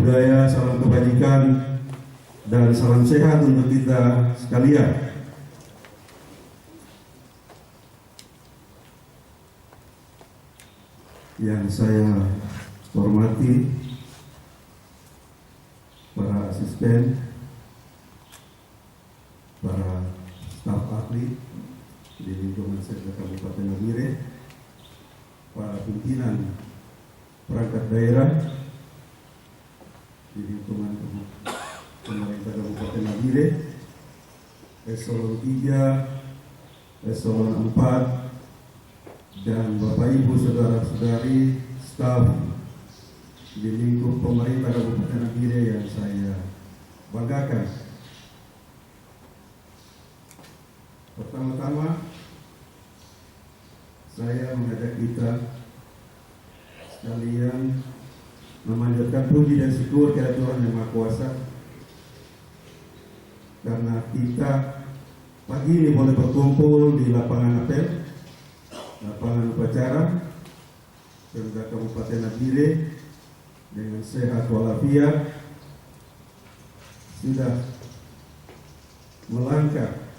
budaya, salam kebajikan, dan salam sehat untuk kita sekalian. Yang saya hormati para asisten, para staf ahli di lingkungan Sekda Kabupaten Nabire, para pimpinan perangkat daerah di lingkungan pemerintah Kabupaten Nabire, eselon 3, eselon 4, dan Bapak Ibu saudara-saudari staf di lingkup pemerintah Kabupaten Nabire yang saya banggakan. Pertama-tama saya mengajak kita sekalian memanjatkan puji dan syukur kepada Tuhan Yang Maha Kuasa karena kita pagi ini boleh berkumpul di lapangan apel, lapangan upacara Sekda Kabupaten Nabire dengan sehat walafiat, sudah melangkah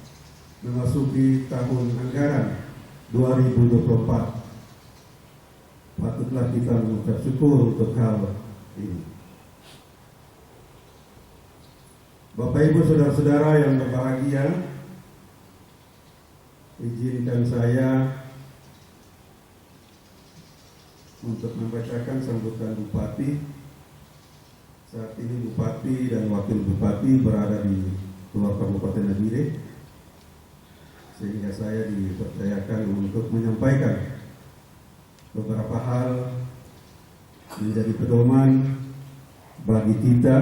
memasuki tahun anggaran 2024. Patutlah kita mengucap syukur untuk hal ini. Bapak Ibu saudara-saudara yang berbahagia, izinkan saya untuk membacakan sambutan Bupati. Saat ini Bupati dan Wakil Bupati berada di luar Kabupaten Nabire, sehingga saya dipercayakan untuk menyampaikan beberapa hal menjadi pedoman bagi kita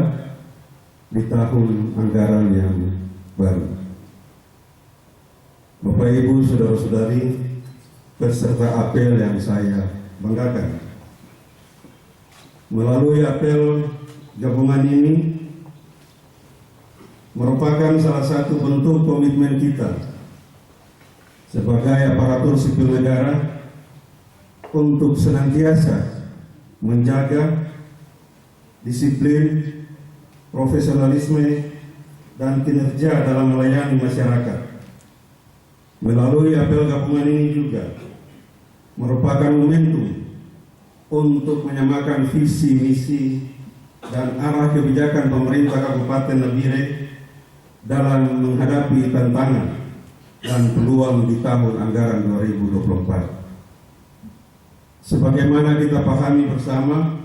di tahun anggaran yang baru. Bapak Ibu saudara-saudari peserta apel yang saya banggakan, melalui apel gabungan ini merupakan salah satu bentuk komitmen kita sebagai aparatur sipil negara untuk senantiasa menjaga disiplin, profesionalisme, dan kinerja dalam melayani masyarakat. Melalui apel gabungan ini juga merupakan momentum untuk menyamakan visi, misi, dan arah kebijakan pemerintah Kabupaten Nabire dalam menghadapi tantangan dan peluang di tahun anggaran 2024. Sebagaimana kita pahami bersama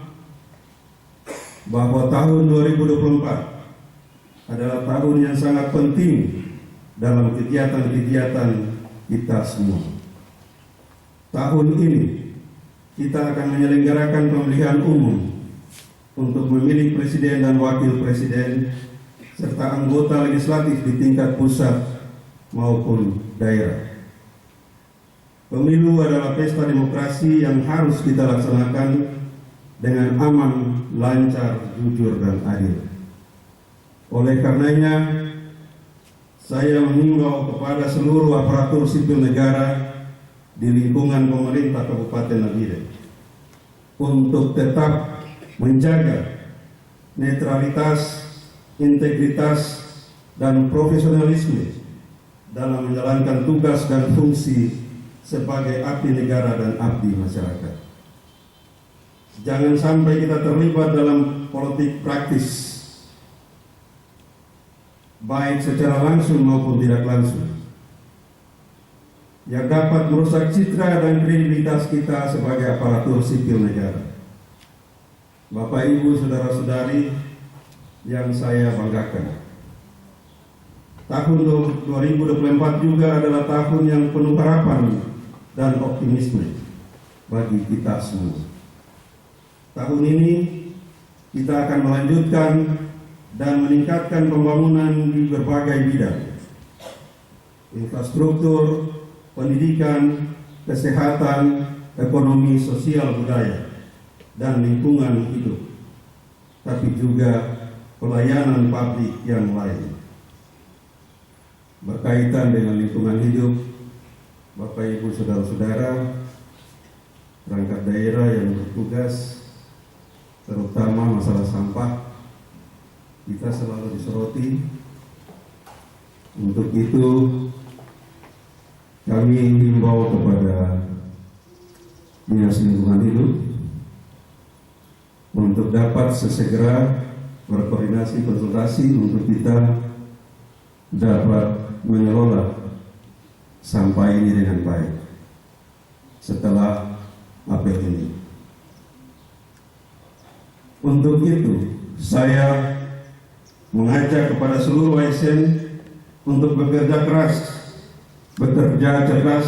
bahwa tahun 2024 adalah tahun yang sangat penting dalam kegiatan-kegiatan kita semua. Tahun ini kita akan menyelenggarakan pemilihan umum untuk memilih presiden dan wakil presiden serta anggota legislatif di tingkat pusat maupun daerah. Pemilu adalah pesta demokrasi yang harus kita laksanakan dengan aman, lancar, jujur, dan adil. Oleh karenanya, saya mengimbau kepada seluruh aparatur sipil negara di lingkungan pemerintah Kabupaten Nabire untuk tetap menjaga netralitas, integritas, dan profesionalisme dalam menjalankan tugas dan fungsi sebagai abdi negara dan abdi masyarakat. Jangan sampai kita terlibat dalam politik praktis, baik secara langsung maupun tidak langsung, yang dapat merusak citra dan kredibilitas kita sebagai aparatur sipil negara. Bapak, Ibu, saudara-saudari yang saya banggakan, tahun 2024 juga adalah tahun yang penuh harapan dan optimisme bagi kita semua. Tahun ini kita akan melanjutkan dan meningkatkan pembangunan di berbagai bidang: infrastruktur, pendidikan, kesehatan, ekonomi, sosial, budaya, dan lingkungan hidup, tapi juga pelayanan publik yang lain. Berkaitan dengan lingkungan hidup, Bapak, Ibu, saudara-saudara, perangkat daerah yang bertugas terutama masalah sampah kita selalu disoroti. Untuk itu kami himbau kepada Dinas Lingkungan Hidup untuk dapat sesegera berkoordinasi konsultasi untuk kita dapat mengelola sampah ini dengan baik setelah apel ini. Untuk itu saya mengajak kepada seluruh ASN untuk bekerja keras, bekerja cerdas,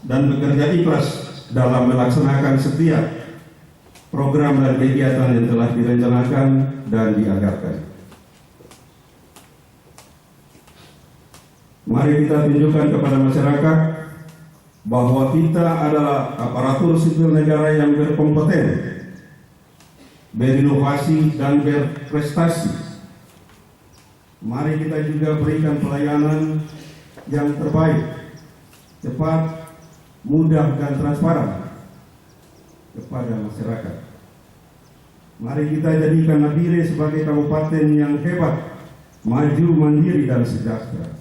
dan bekerja ikhlas dalam melaksanakan setiap program dan kegiatan yang telah direncanakan dan dianggarkan. Mari kita tunjukkan kepada masyarakat bahwa kita adalah aparatur sipil negara yang berkompeten, berinovasi, dan berprestasi. Mari kita juga berikan pelayanan yang terbaik, cepat, mudah, dan transparan kepada masyarakat. Mari kita jadikan Nabire sebagai kabupaten yang hebat, maju, mandiri, dan sejahtera.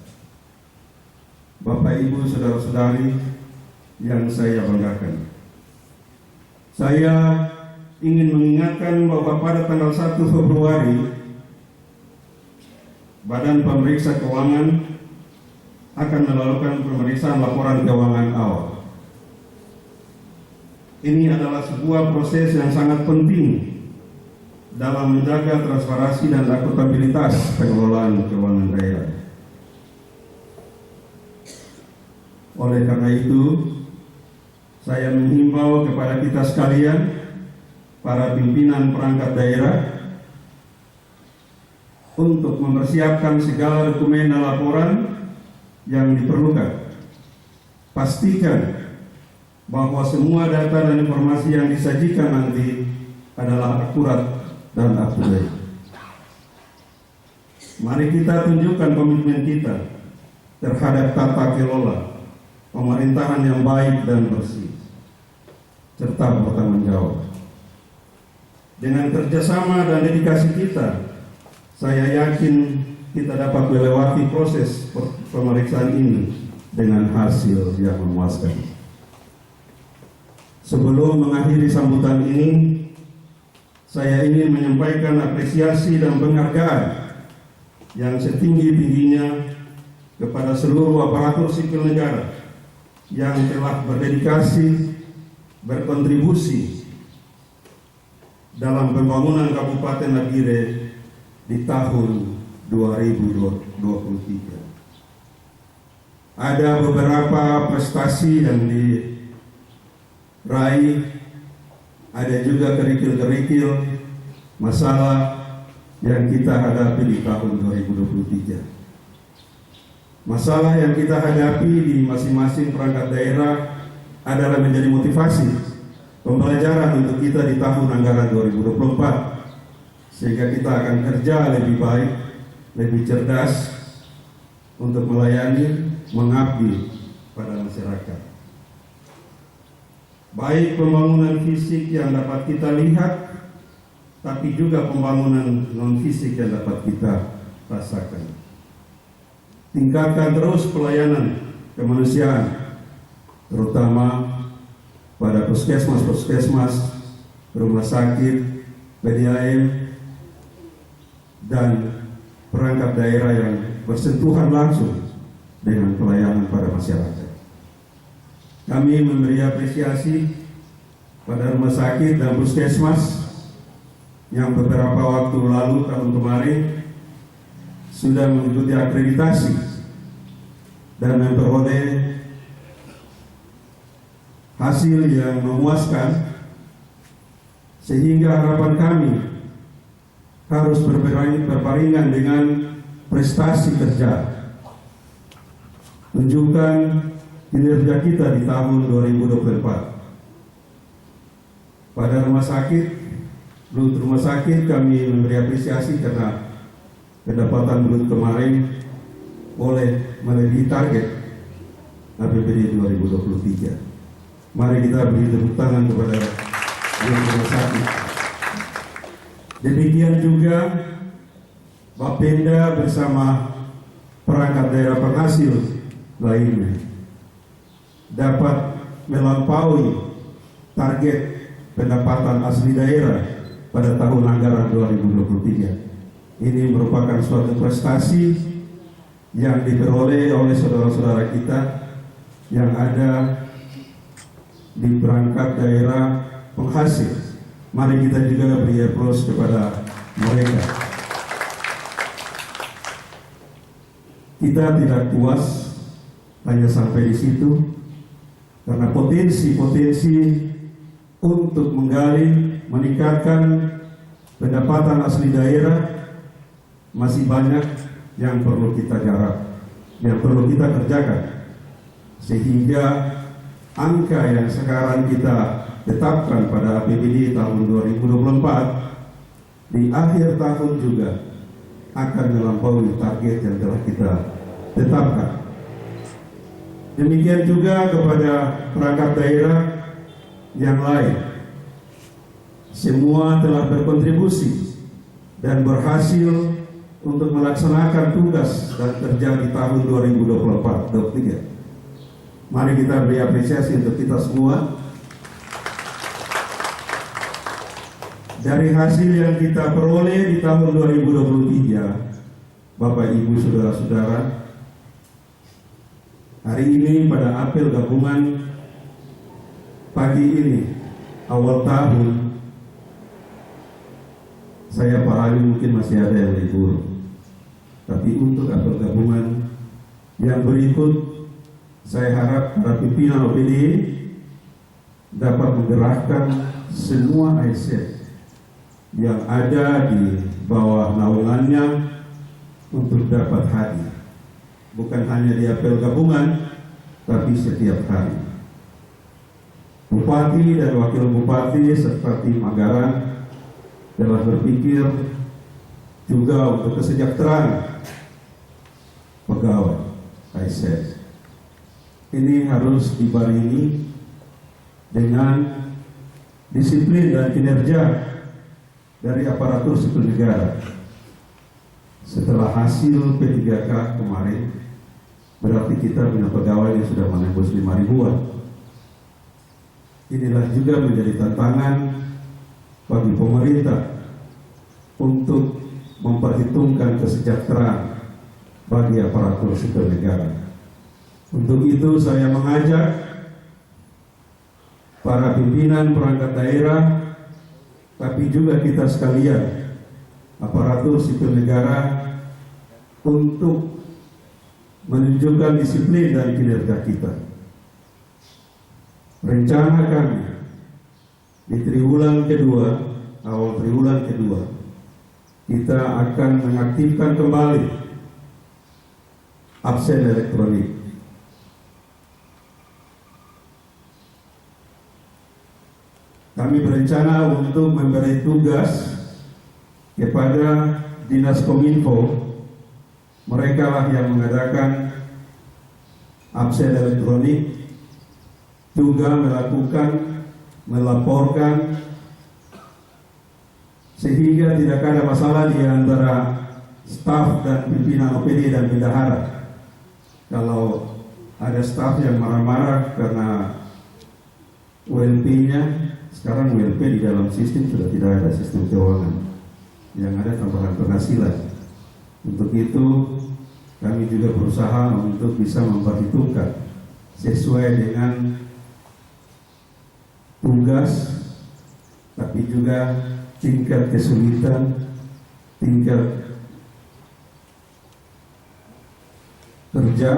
Bapak, Ibu, saudara-saudari yang saya banggakan, saya ingin mengingatkan bahwa pada tanggal 1 Februari Badan Pemeriksa Keuangan akan melakukan pemeriksaan laporan keuangan awal. Ini adalah sebuah proses yang sangat penting dalam menjaga transparansi dan akuntabilitas pengelolaan keuangan daerah. Oleh karena itu, saya menghimbau kepada kita sekalian, para pimpinan perangkat daerah, untuk mempersiapkan segala dokumen dan laporan yang diperlukan. Pastikan bahwa semua data dan informasi yang disajikan nanti adalah akurat dan up-to-date. Mari kita tunjukkan komitmen kita terhadap tata kelola pemerintahan yang baik dan bersih, serta bertanggung jawab. Dengan kerjasama dan dedikasi kita, saya yakin kita dapat melewati proses pemeriksaan ini dengan hasil yang memuaskan. Sebelum mengakhiri sambutan ini, saya ingin menyampaikan apresiasi dan penghargaan yang setinggi-tingginya kepada seluruh aparatur sipil negara yang telah berdedikasi, berkontribusi dalam pembangunan Kabupaten Nabire di tahun 2023. Ada beberapa prestasi yang diraih, ada juga kerikil-kerikil masalah yang kita hadapi di tahun 2023. Masalah yang kita hadapi di masing-masing perangkat daerah adalah menjadi motivasi pembelajaran untuk kita di tahun anggaran 2024, sehingga kita akan kerja lebih baik, lebih cerdas untuk melayani, mengabdi pada masyarakat. Baik pembangunan fisik yang dapat kita lihat, tapi juga pembangunan non-fisik yang dapat kita rasakan. Tingkatkan terus pelayanan kemanusiaan, terutama pada puskesmas, rumah sakit, PDAM, dan perangkat daerah yang bersentuhan langsung dengan pelayanan pada masyarakat. Kami memberi apresiasi pada rumah sakit dan puskesmas yang beberapa waktu lalu tahun kemarin sudah mengikuti akreditasi dan memperoleh hasil yang memuaskan, sehingga harapan kami harus berbarengan dengan prestasi kerja. Tunjukkan kinerja kita di tahun 2024. Pada rumah sakit kami memberi apresiasi karena pendapatan brut kemarin boleh melebihi target APBD 2023. Mari kita beri tepuk tangan kepada rumah sakit. Demikian juga Bapenda bersama perangkat daerah penghasil lainnya dapat melampaui target pendapatan asli daerah pada tahun anggaran 2023. Ini merupakan suatu prestasi yang diperoleh oleh saudara-saudara kita yang ada di perangkat daerah penghasil. Mari kita juga beri aplaus kepada mereka. Kita tidak puas hanya sampai di situ, karena potensi-potensi untuk menggali, meningkatkan pendapatan asli daerah masih banyak yang perlu kita garap, yang perlu kita kerjakan, sehingga angka yang sekarang kita tetapkan pada APBD tahun 2024 di akhir tahun juga akan melampaui target yang telah kita tetapkan. Demikian juga kepada perangkat daerah yang lain. Semua telah berkontribusi dan berhasil untuk melaksanakan tugas dan kerja di tahun 2024-2023. Mari kita beri apresiasi untuk kita semua. Dari hasil yang kita peroleh di tahun 2023, Bapak Ibu Saudara-saudara, hari ini pada apel gabungan pagi ini, awal tahun, saya pahami mungkin masih ada yang libur. Tapi untuk apel gabungan yang berikut, saya harap para pimpinan OPD dapat menggerakkan semua ASN yang ada di bawah naungannya untuk dapat hadir, bukan hanya di apel gabungan, tapi setiap hari. Bupati dan wakil bupati seperti Manggaran telah berpikir juga untuk kesejahteraan pegawai ASN. Ini harus dibarengi dengan disiplin dan kinerja dari aparatur sipil negara. Setelah hasil P3K kemarin, berarti kita punya pegawai yang sudah menembus 5 ribuan. Inilah juga menjadi tantangan bagi pemerintah untuk memperhitungkan kesejahteraan bagi aparatur sipil negara. Untuk itu saya mengajak para pimpinan perangkat daerah, tapi juga kita sekalian, aparatur sipil negara, untuk menunjukkan disiplin dan kinerja kita. Rencana kami di triwulan kedua, awal triwulan kedua, kita akan mengaktifkan kembali absen elektronik. Kami berencana untuk memberi tugas kepada Dinas Kominfo. Mereka lah yang mengadakan absen elektronik, juga melaporkan, sehingga tidak ada masalah di antara staf dan pimpinan OPD dan bendahara. Kalau ada staf yang marah-marah karena ULP-nya, sekarang ULP di dalam sistem sudah tidak ada sistem keuangan, yang ada tambahan penghasilan. Untuk itu kami juga berusaha untuk bisa memperhitungkan sesuai dengan tugas, tapi juga tingkat kesulitan, tingkat kerja,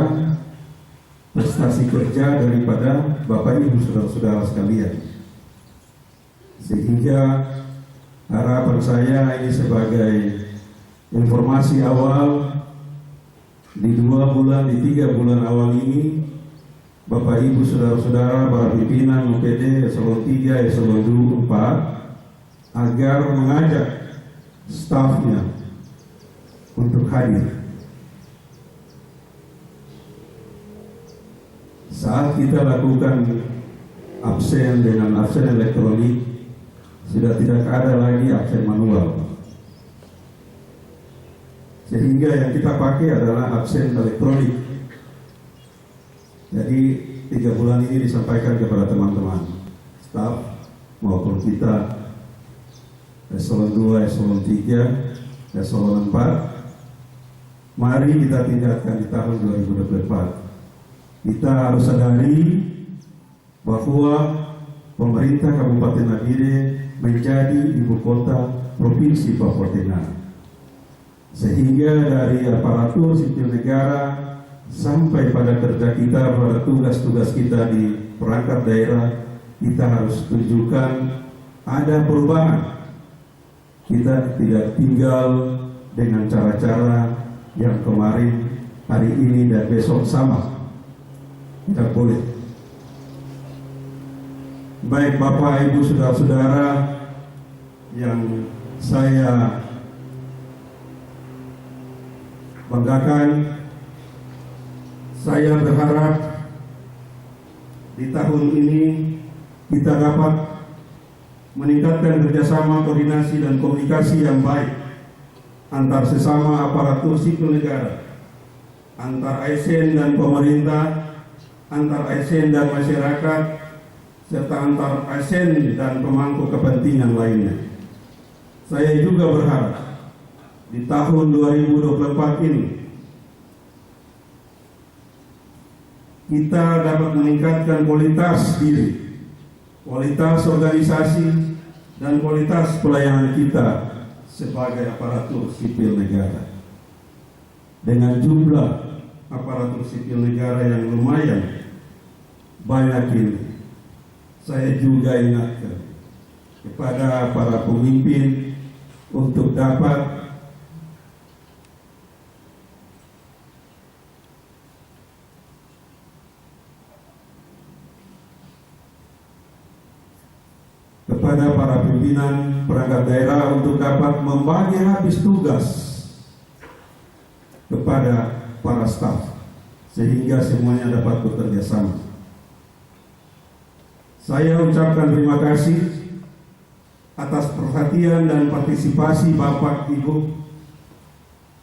prestasi kerja daripada Bapak Ibu saudara-saudara sekalian. Sehingga harapan saya ini sebagai informasi awal di 2 bulan, di 3 bulan awal ini, Bapak Ibu saudara-saudara, para pimpinan OPD eselon 3, eselon 4, agar mengajak stafnya untuk hadir. Saat kita lakukan absen dengan absen elektronik, sudah tidak ada lagi absen manual. sehingga yang kita pakai adalah absen elektronik. Jadi 3 bulan ini disampaikan kepada teman-teman staf maupun kita eselon 2, eselon 3, eselon 4. Mari kita tingkatkan di tahun 2024. Kita harus sadari bahwa pemerintah Kabupaten Nabire menjadi ibu kota Provinsi Papua Tengah. Sehingga dari aparatur sipil negara sampai pada kerja kita, pada tugas-tugas kita di perangkat daerah, kita harus tunjukkan ada perubahan. Kita tidak tinggal dengan cara-cara yang kemarin, hari ini, dan besok sama. Tidak boleh. Baik Bapak, Ibu, Saudara-saudara yang saya banggakan, saya berharap di tahun ini kita dapat meningkatkan kerjasama, koordinasi, dan komunikasi yang baik antar sesama aparatur sipil negara, antar ASN dan pemerintah, antar ASN dan masyarakat, serta antar ASN dan pemangku kepentingan lainnya. Saya juga berharap di tahun 2024 ini kita dapat meningkatkan kualitas diri, kualitas organisasi, dan kualitas pelayanan kita sebagai aparatur sipil negara. Dengan jumlah aparatur sipil negara yang lumayan banyak ini, saya juga ingatkan kepada para pemimpin untuk dapat kepada para pimpinan perangkat daerah untuk dapat membagi habis tugas kepada para staf sehingga semuanya dapat bekerja sama. Saya ucapkan terima kasih atas perhatian dan partisipasi Bapak Ibu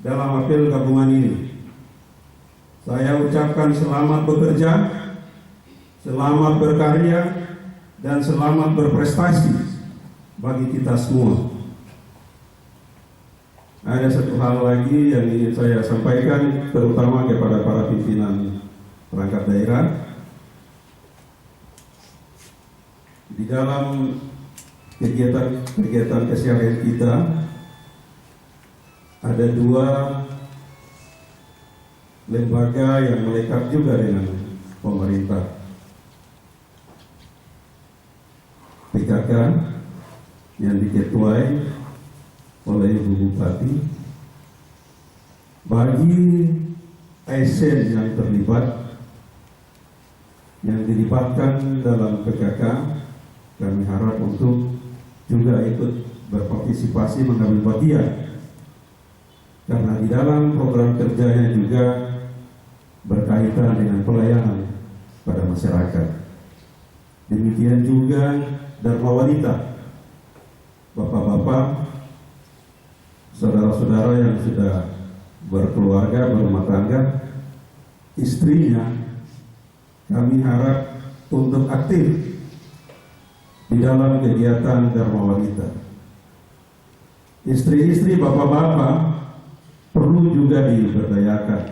dalam apel gabungan ini. Saya ucapkan selamat bekerja, selamat berkarya, dan selamat berprestasi bagi kita semua. Ada satu hal lagi yang ingin saya sampaikan, terutama kepada para pimpinan perangkat daerah. Di dalam kegiatan keseharian kita ada 2 lembaga yang melekat juga dengan pemerintah. PKK yang diketuai oleh Ibu Bupati. Bagi ASN yang terlibat, yang dilibatkan dalam PKK, kami harap untuk juga ikut berpartisipasi mengambil bagian, karena di dalam program kerjanya juga berkaitan dengan pelayanan pada masyarakat. Demikian juga Dharma Wanita, bapak-bapak, saudara-saudara yang sudah berkeluarga, berumah tangga, istrinya, kami harap untuk aktif di dalam kegiatan Dharma Wanita. Istri-istri, bapak-bapak perlu juga diberdayakan.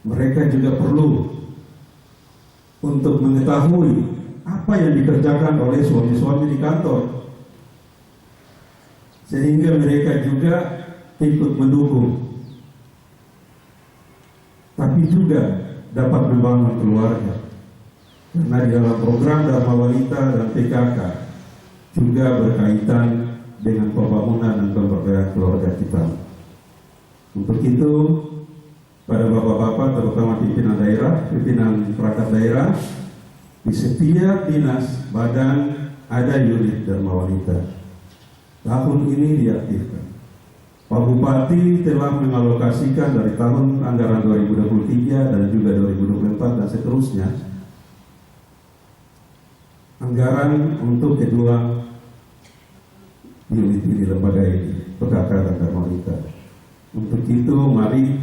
Mereka juga perlu untuk mengetahui apa yang dikerjakan oleh suami-suami di kantor, sehingga mereka juga ikut mendukung, tapi juga dapat membangun keluarga. Karena di dalam program Dharma Wanita dan PKK juga berkaitan dengan pembangunan dan pemberdayaan keluarga kita. Untuk itu, pada bapak-bapak, terutama pimpinan daerah, pimpinan perangkat daerah, di setiap dinas badan ada unit Dharma Wanita. Tahun ini diaktifkan. Pak Bupati telah mengalokasikan dari tahun anggaran 2023 dan juga 2024 dan seterusnya anggaran untuk kedua unit ini, lembaga ini, PKK dan Dharma Wanita. Untuk itu mari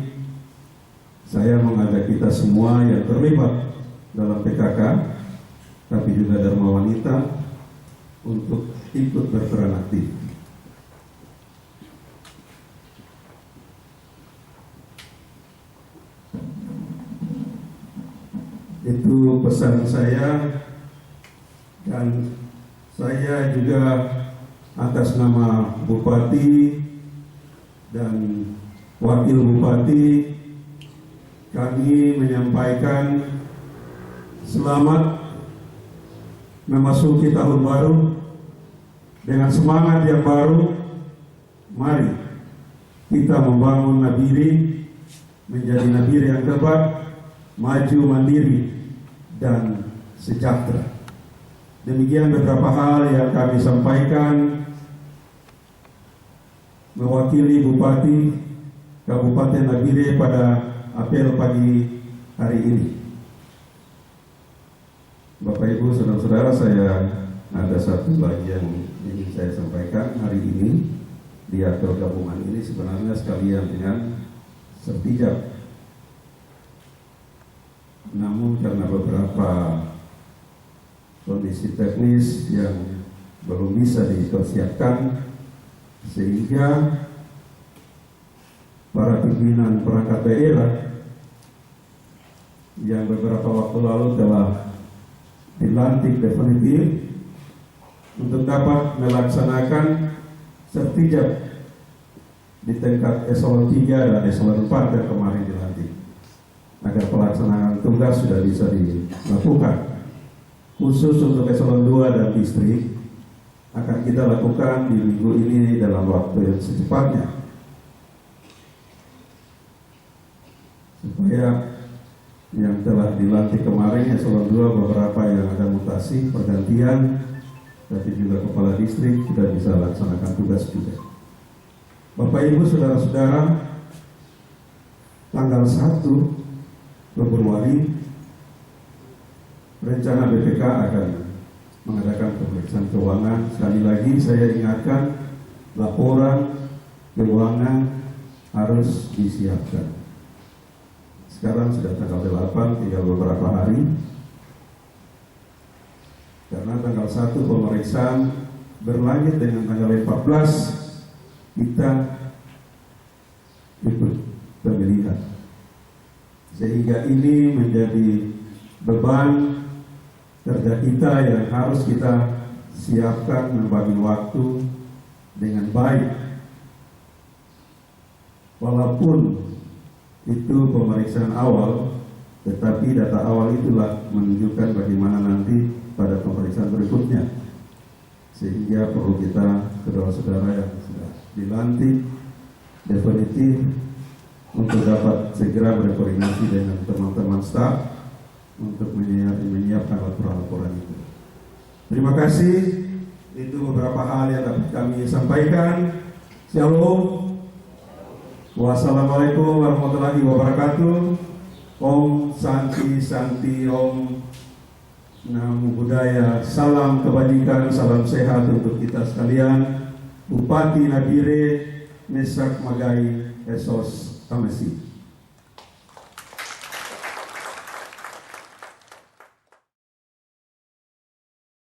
saya mengajak kita semua yang terlibat dalam PKK, tapi juga Dharma Wanita, untuk ikut berperan aktif. Itu pesan saya, dan saya juga atas nama Bupati dan Wakil Bupati, kami menyampaikan selamat memasuki tahun baru dengan semangat yang baru. Mari kita membangun Nabire menjadi Nabire yang hebat, maju, mandiri, dan sejahtera. Demikian beberapa hal yang kami sampaikan mewakili Bupati Kabupaten Nabire pada apel pagi hari ini. Bapak Ibu, saudara-saudara, saya ada satu bagian yang ingin saya sampaikan hari ini di apel gabungan ini, sebenarnya sekalian dengan sertijab. Namun karena beberapa kondisi teknis yang belum bisa dipersiapkan, sehingga para pimpinan perangkat daerah yang beberapa waktu lalu telah dilantik definitif untuk dapat melaksanakan sertijab di tingkat eselon 3 dan eselon 4 yang kemarin dilantik, agar pelaksanaan tugas sudah bisa dilakukan. Khusus untuk eselon 2 dan distrik akan kita lakukan di minggu ini dalam waktu yang secepatnya, supaya yang telah dilantik kemarin eselon 2 beberapa yang ada mutasi pergantian, tapi juga kepala distrik sudah bisa laksanakan tugas juga. Bapak Ibu, saudara-saudara, tanggal 1 Februari rencana BPK akan mengadakan pemeriksaan keuangan. Sekali lagi saya ingatkan, laporan keuangan harus disiapkan. Sekarang sudah tanggal 8, tinggal beberapa hari. Karena tanggal 1 pemeriksaan berlanjut dengan tanggal 14 kita ikut pemilihan. Sehingga ini menjadi beban kerja kita yang harus kita siapkan, membagi waktu dengan baik. Walaupun itu pemeriksaan awal, tetapi data awal itulah menunjukkan bagaimana nanti pada pemeriksaan berikutnya. Sehingga perlu kita, saudara-saudara yang sudah dilantik definitif, untuk dapat segera berkoordinasi dengan teman-teman staf untuk menyiapkan laporan-laporan itu. Terima kasih. Itu beberapa hal yang dapat kami sampaikan. Shalom. Wassalamualaikum warahmatullahi wabarakatuh. Om Santi Santi Om Namo Buddhaya. Salam kebajikan, salam sehat untuk kita sekalian. Bupati Nabire, Mesak Magai Esos Tamesi.